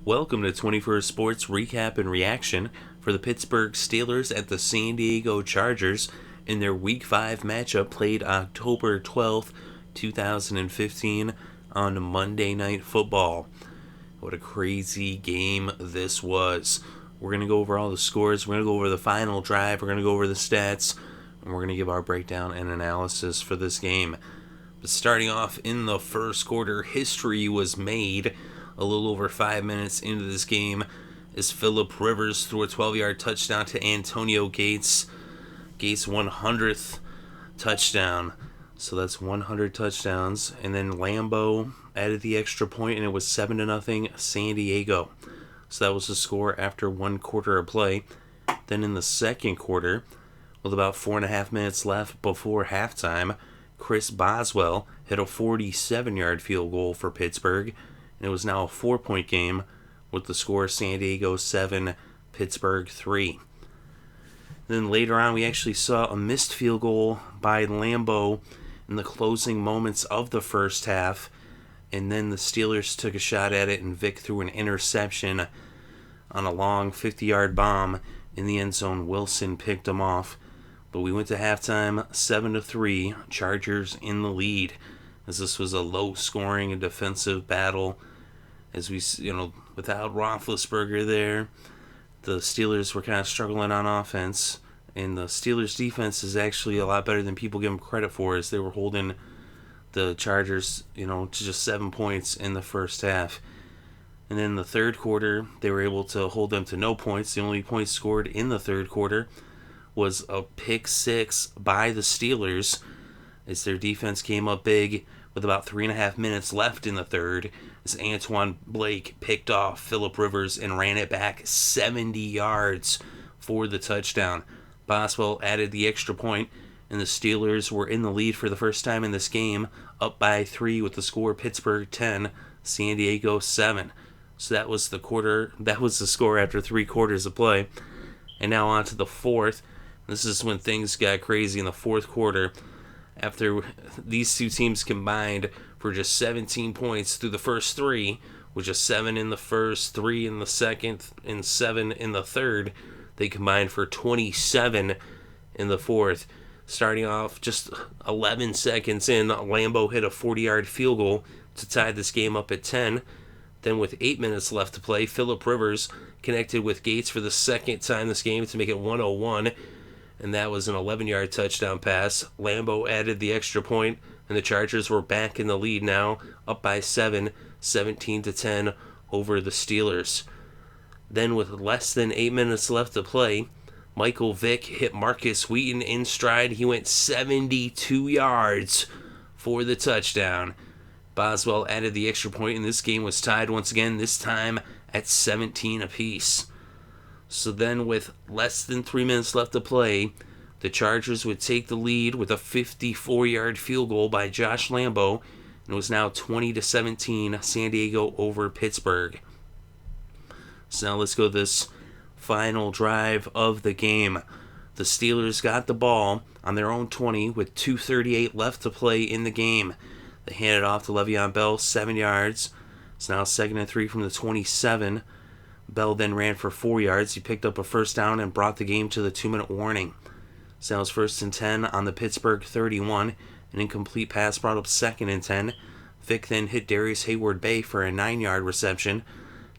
Welcome to 21st Sports Recap and Reaction for the Pittsburgh Steelers at the San Diego Chargers in their Week 5 matchup played October 12th, 2015 on Monday Night Football. What a crazy game this was. We're going to go over all the scores, we're going to go over the final drive, we're going to go over the stats, and we're going to give our breakdown and analysis for this game. But starting off in the first quarter, history was made a little over 5 minutes into this game as Phillip Rivers threw a 12-yard touchdown to Antonio Gates. Gates' 100th touchdown. So that's 100 touchdowns. And then Lambo added the extra point, and it was 7-0 San Diego. So that was the score after 1 quarter of play. Then in the second quarter, with about 4.5 minutes left before halftime, Chris Boswell hit a 47-yard field goal for Pittsburgh. And it was now a 4-point game with the score San Diego 7, Pittsburgh 3. Then later on, we actually saw a missed field goal by Lambo in the closing moments of the first half. And then the Steelers took a shot at it, and Vick threw an interception on a long 50-yard bomb in the end zone. Wilson picked him off. But we went to halftime 7-3, Chargers in the lead, as this was a low-scoring and defensive battle. As we, without Roethlisberger there, the Steelers were kind of struggling on offense. And the Steelers' defense is actually a lot better than people give them credit for, as they were holding the Chargers, to just 7 points in the first half. And then in the third quarter, they were able to hold them to no points. The only points scored in the third quarter was a pick six by the Steelers, as their defense came up big with about 3.5 minutes left in the third, as Antoine Blake picked off Phillip Rivers and ran it back 70 yards for the touchdown. Boswell added the extra point, and the Steelers were in the lead for the first time in this game, up by 3 with the score Pittsburgh 10, San Diego 7. So that was the score after 3 quarters of play. And now on to the fourth. This is when things got crazy in the fourth quarter, after these two teams combined for just 17 points through the first 3, with just 7 in the first, 3 in the second, and 7 in the third. They combined for 27 in the fourth. Starting off just 11 seconds in, Lambo hit a 40-yard field goal to tie this game up at 10. Then with 8 minutes left to play, Phillip Rivers connected with Gates for the second time this game to make it 101. And that was an 11-yard touchdown pass. Lambo added the extra point, and the Chargers were back in the lead now, up by 7, 17-10 over the Steelers. Then with less than 8 minutes left to play, Michael Vick hit Marcus Wheaton in stride. He went 72 yards for the touchdown. Boswell added the extra point, and this game was tied once again, this time at 17 apiece. So then with less than 3 minutes left to play, the Chargers would take the lead with a 54-yard field goal by Josh Lambo, and it was now 20-17 San Diego over Pittsburgh. So now let's go to this final drive of the game. The Steelers got the ball on their own 20 with 2:38 left to play in the game. They handed off to Le'Veon Bell, 7 yards. It's now 2nd and 3 from the 27. Bell then ran for 4 yards. He picked up a first down and brought the game to the 2-minute warning. So now it's 1st and 10 on the Pittsburgh 31. An incomplete pass brought up 2nd and 10. Vick then hit Darius Hayward-Bay for a 9-yard reception.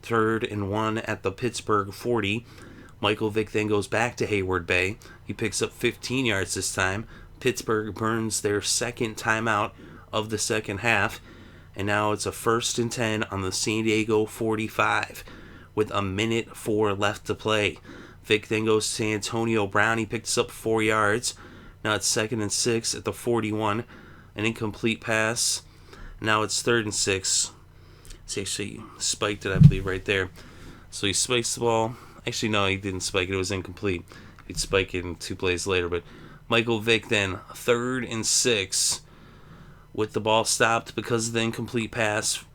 3rd and 1 at the Pittsburgh 40. Michael Vick then goes back to Hayward-Bay. He picks up 15 yards this time. Pittsburgh burns their second timeout of the second half. And now it's a 1st and 10 on the San Diego 45. With a minute 4 left to play. Vick then goes to Antonio Brown. He picks up 4 yards. Now it's 2nd and 6 at the 41. An incomplete pass. Now it's 3rd and 6. He actually spiked it, I believe, right there. So he spikes the ball. Actually, no, he didn't spike it. It was incomplete. He'd spike it in 2 plays later. But Michael Vick then, 3rd and 6. With the ball stopped because of the incomplete pass.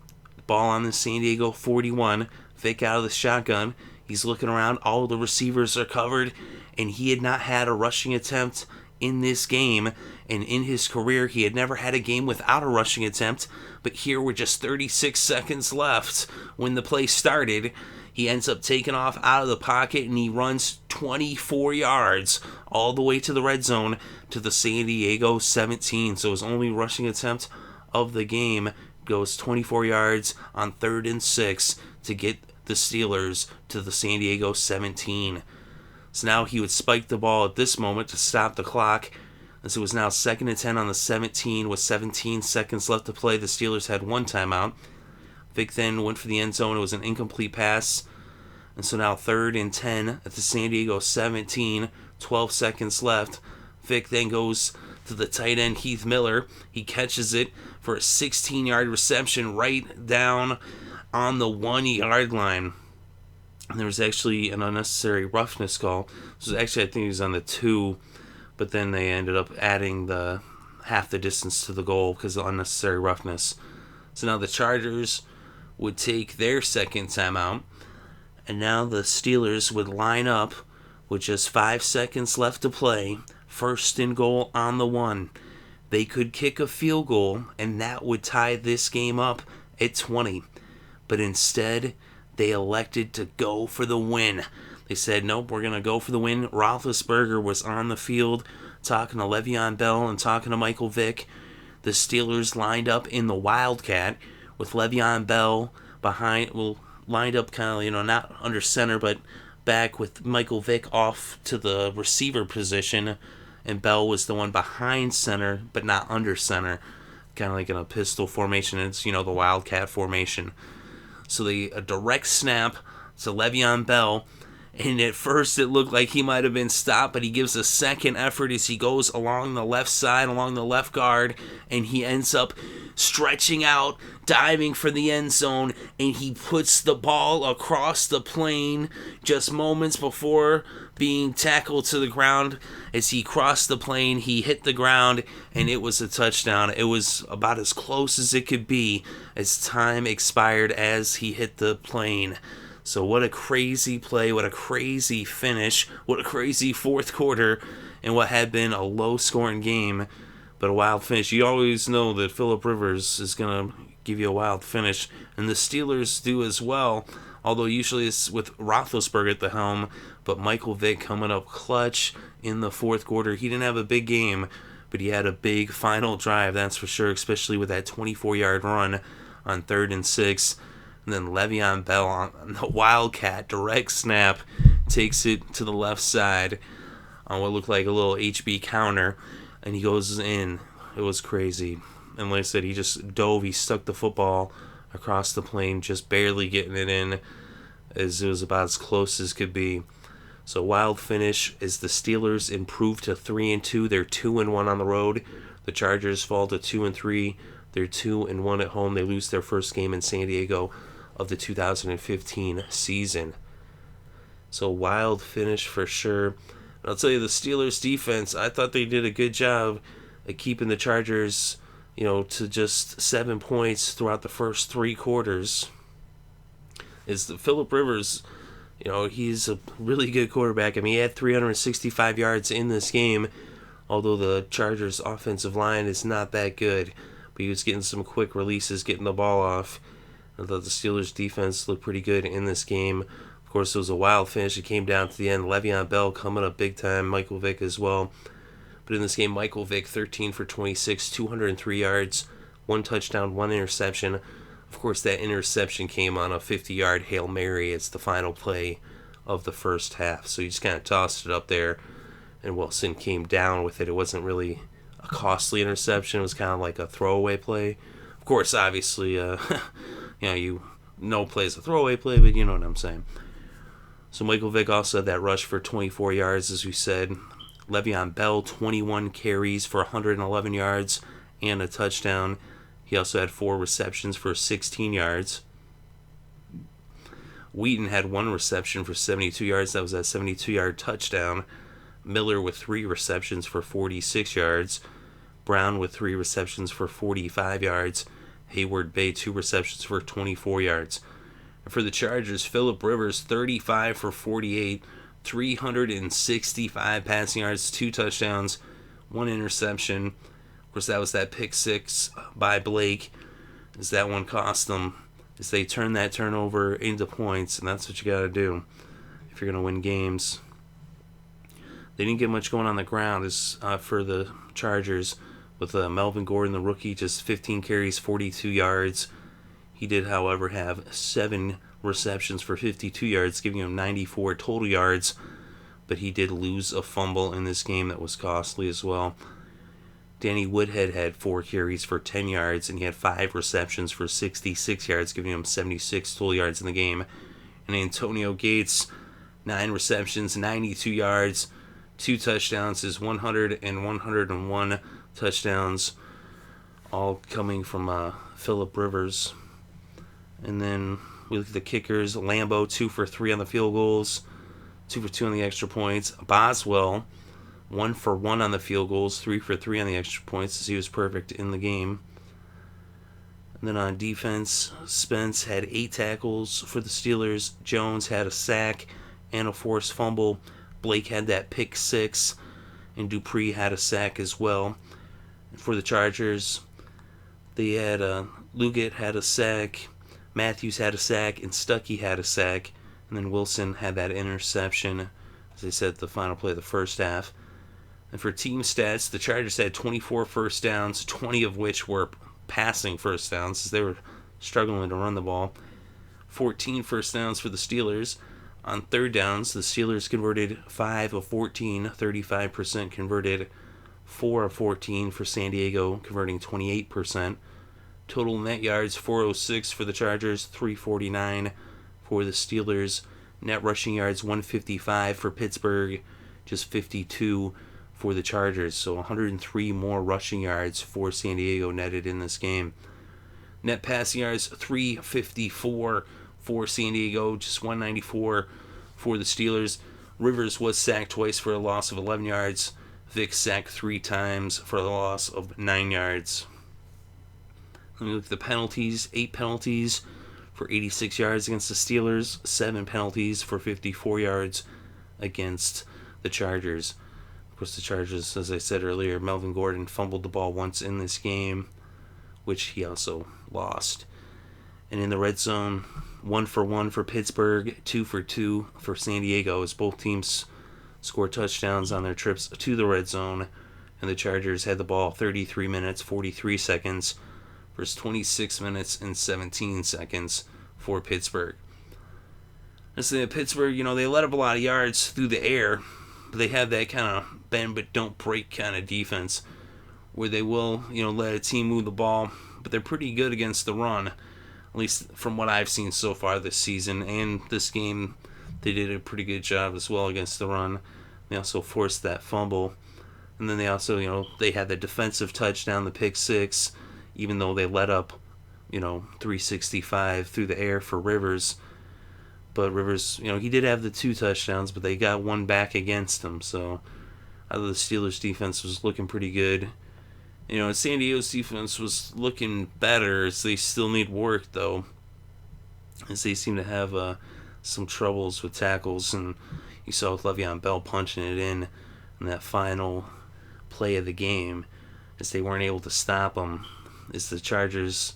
Ball on the San Diego 41. Vick out of the shotgun. He's looking around. All the receivers are covered, and he had not had a rushing attempt in this game, and in his career he had never had a game without a rushing attempt, but here with just 36 seconds left when the play started, he ends up taking off out of the pocket and he runs 24 yards all the way to the red zone to the San Diego 17. So his only rushing attempt of the game goes 24 yards on 3rd and 6 to get the Steelers to the San Diego 17. So now he would spike the ball at this moment to stop the clock, as it was now 2nd and 10 on the 17 with 17 seconds left to play. The Steelers had one timeout. Vick then went for the end zone. It was an incomplete pass. And so now 3rd and 10 at the San Diego 17, 12 seconds left. Vick then goes to the tight end Heath Miller. He catches it for a 16-yard reception right down on the 1-yard line. And there was actually an unnecessary roughness call. So actually, I think he was on the 2, but then they ended up adding the half the distance to the goal because of unnecessary roughness. So now the Chargers would take their second timeout, and now the Steelers would line up with just 5 seconds left to play, 1st and goal on the 1. They could kick a field goal, and that would tie this game up at 20. But instead, they elected to go for the win. They said, nope, we're going to go for the win. Roethlisberger was on the field talking to Le'Veon Bell and talking to Michael Vick. The Steelers lined up in the Wildcat with Le'Veon Bell lined up kind of, not under center, but back with Michael Vick off to the receiver position. And Bell was the one behind center, but not under center. Kind of like in a pistol formation. It's, the Wildcat formation. So a direct snap to Le'Veon Bell. And at first it looked like he might have been stopped, but he gives a second effort as he goes along the left side, along the left guard, and he ends up stretching out, diving for the end zone, and he puts the ball across the plane just moments before being tackled to the ground. As he crossed the plane, he hit the ground, and it was a touchdown. It was about as close as it could be as time expired as he hit the plane. So what a crazy play, what a crazy finish, what a crazy fourth quarter, and what had been a low-scoring game, but a wild finish. You always know that Phillip Rivers is going to give you a wild finish, and the Steelers do as well, although usually it's with Roethlisberger at the helm, but Michael Vick coming up clutch in the fourth quarter. He didn't have a big game, but he had a big final drive, that's for sure, especially with that 24-yard run on 3rd and 6. And then Le'Veon Bell on the Wildcat direct snap takes it to the left side on what looked like a little HB counter, and he goes in. It was crazy. And like I said, he just dove. He stuck the football across the plane, just barely getting it in, as it was about as close as could be. So wild finish as the Steelers improve to 3-2. They're 2-1 on the road. The Chargers fall to 2-3. They're 2-1 at home. They lose their first game in San Diego of the 2015 season. So wild finish for sure. And I'll tell you, the Steelers defense, I thought they did a good job at keeping the Chargers, to just 7 points throughout the first 3 quarters. Is the Phillip Rivers, he's a really good quarterback. I mean, he had 365 yards in this game, although the Chargers offensive line is not that good. But he was getting some quick releases, getting the ball off. I thought the Steelers' defense looked pretty good in this game. Of course, it was a wild finish. It came down to the end. Le'Veon Bell coming up big time. Michael Vick as well. But in this game, Michael Vick, 13 for 26, 203 yards, 1 touchdown, 1 interception. Of course, that interception came on a 50-yard Hail Mary. It's the final play of the first half. So he just kind of tossed it up there, and Wilson came down with it. It wasn't really a costly interception. It was kind of like a throwaway play. Of course, obviously, plays a throwaway play, but you know what I'm saying. So Michael Vick also had that rush for 24 yards, as we said. Le'Veon Bell, 21 carries for 111 yards and a touchdown. He also had 4 receptions for 16 yards. Wheaton had 1 reception for 72 yards. That was a 72-yard touchdown. Miller with 3 receptions for 46 yards. Brown with 3 receptions for 45 yards. Hayward Bay, 2 receptions for 24 yards. And for the Chargers, Phillip Rivers, 35 for 48, 365 passing yards, 2 touchdowns, 1 interception. Of course, that was that pick six by Blake. As that one cost them. As they turn that turnover into points, and that's what you got to do if you're going to win games. They didn't get much going on the ground for the Chargers, with Melvin Gordon, the rookie, just 15 carries, 42 yards. He did, however, have 7 receptions for 52 yards, giving him 94 total yards, but he did lose a fumble in this game that was costly as well. Danny Woodhead had 4 carries for 10 yards, and he had 5 receptions for 66 yards, giving him 76 total yards in the game. And Antonio Gates, 9 receptions, 92 yards, 2 touchdowns, his 100 and 101 touchdowns, all coming from Phillip Rivers. And then we look at the kickers. Lambo, 2 for 3 on the field goals, 2 for 2 on the extra points. Boswell, 1 for 1 on the field goals, 3 for 3 on the extra points, as he was perfect in the game. And then on defense, Spence had 8 tackles for the Steelers. Jones had a sack and a forced fumble. Blake had that pick 6, and Dupree had a sack as well. And for the Chargers, they had Luggett had a sack, Matthews had a sack, and Stuckey had a sack. And then Wilson had that interception, as I said, the final play of the first half. And for team stats, the Chargers had 24 first downs, 20 of which were passing first downs, as they were struggling to run the ball. 14 first downs for the Steelers. On third downs, the Steelers converted 5 of 14, 35% converted. 4 of 14 for San Diego, converting 28%. Total net yards, 406 for the Chargers, 349 for the Steelers. Net rushing yards, 155 for Pittsburgh, just 52 for the Chargers. So 103 more rushing yards for San Diego netted in this game. Net passing yards, 354 for San Diego, just 194 for the Steelers. Rivers was sacked twice for a loss of 11 yards. Vick sacked 3 times for a loss of 9 yards. Let me look at the penalties. 8 penalties for 86 yards against the Steelers. 7 penalties for 54 yards against the Chargers. Of course, the Chargers, as I said earlier, Melvin Gordon fumbled the ball once in this game, which he also lost. And in the red zone, 1 for 1 for Pittsburgh, 2 for 2 for San Diego, as both teams scored touchdowns on their trips to the red zone. And the Chargers had the ball 33 minutes, 43 seconds, versus 26 minutes and 17 seconds for Pittsburgh. Listen, Pittsburgh, they let up a lot of yards through the air, but they have that kind of bend but don't break kind of defense where they will, let a team move the ball, but they're pretty good against the run, at least from what I've seen so far this season. And this game, they did a pretty good job as well against the run. They also forced that fumble. And then they also, they had the defensive touchdown, the pick 6, even though they let up, 365 through the air for Rivers. But Rivers, he did have the 2 touchdowns, but they got 1 back against him. So the Steelers' defense was looking pretty good. San Diego's defense was looking better, as they still need work, though, as they seem to have some troubles with tackles. And you saw with Le'Veon Bell punching it in that final play of the game, as they weren't able to stop him. As the Chargers,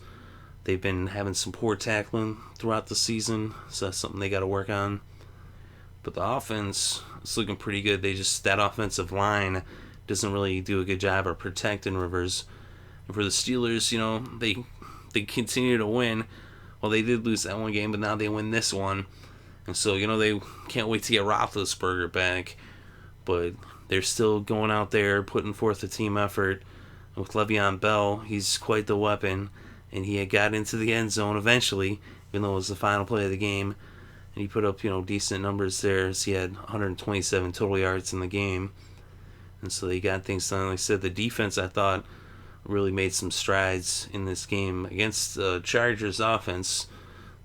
they've been having some poor tackling throughout the season, so that's something they got to work on. But the offense is looking pretty good. That offensive line doesn't really do a good job of protecting Rivers. And for the Steelers, they continue to win. Well, they did lose that one game, but now they win this one. And so, they can't wait to get Roethlisberger back. But they're still going out there, putting forth a team effort. With Le'Veon Bell, he's quite the weapon. And he had got into the end zone eventually, even though it was the final play of the game. And he put up, decent numbers there, as he had 127 total yards in the game. And so they got things done. Like I said, the defense, I thought, really made some strides in this game against the Chargers offense.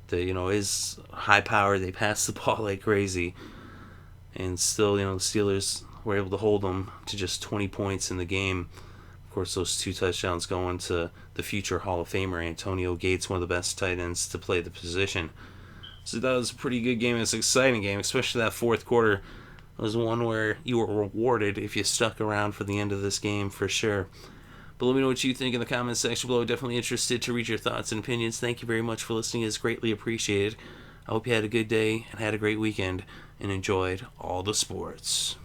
That, is high power. They pass the ball like crazy. And still, the Steelers were able to hold them to just 20 points in the game. Of course, those 2 touchdowns going to the future Hall of Famer Antonio Gates, one of the best tight ends to play the position. So that was a pretty good game. It's an exciting game, especially that fourth quarter. was one where you were rewarded if you stuck around for the end of this game for sure. But let me know what you think in the comments section below. Definitely interested to read your thoughts and opinions. Thank you very much for listening. It's greatly appreciated. I hope you had a good day and had a great weekend and enjoyed all the sports.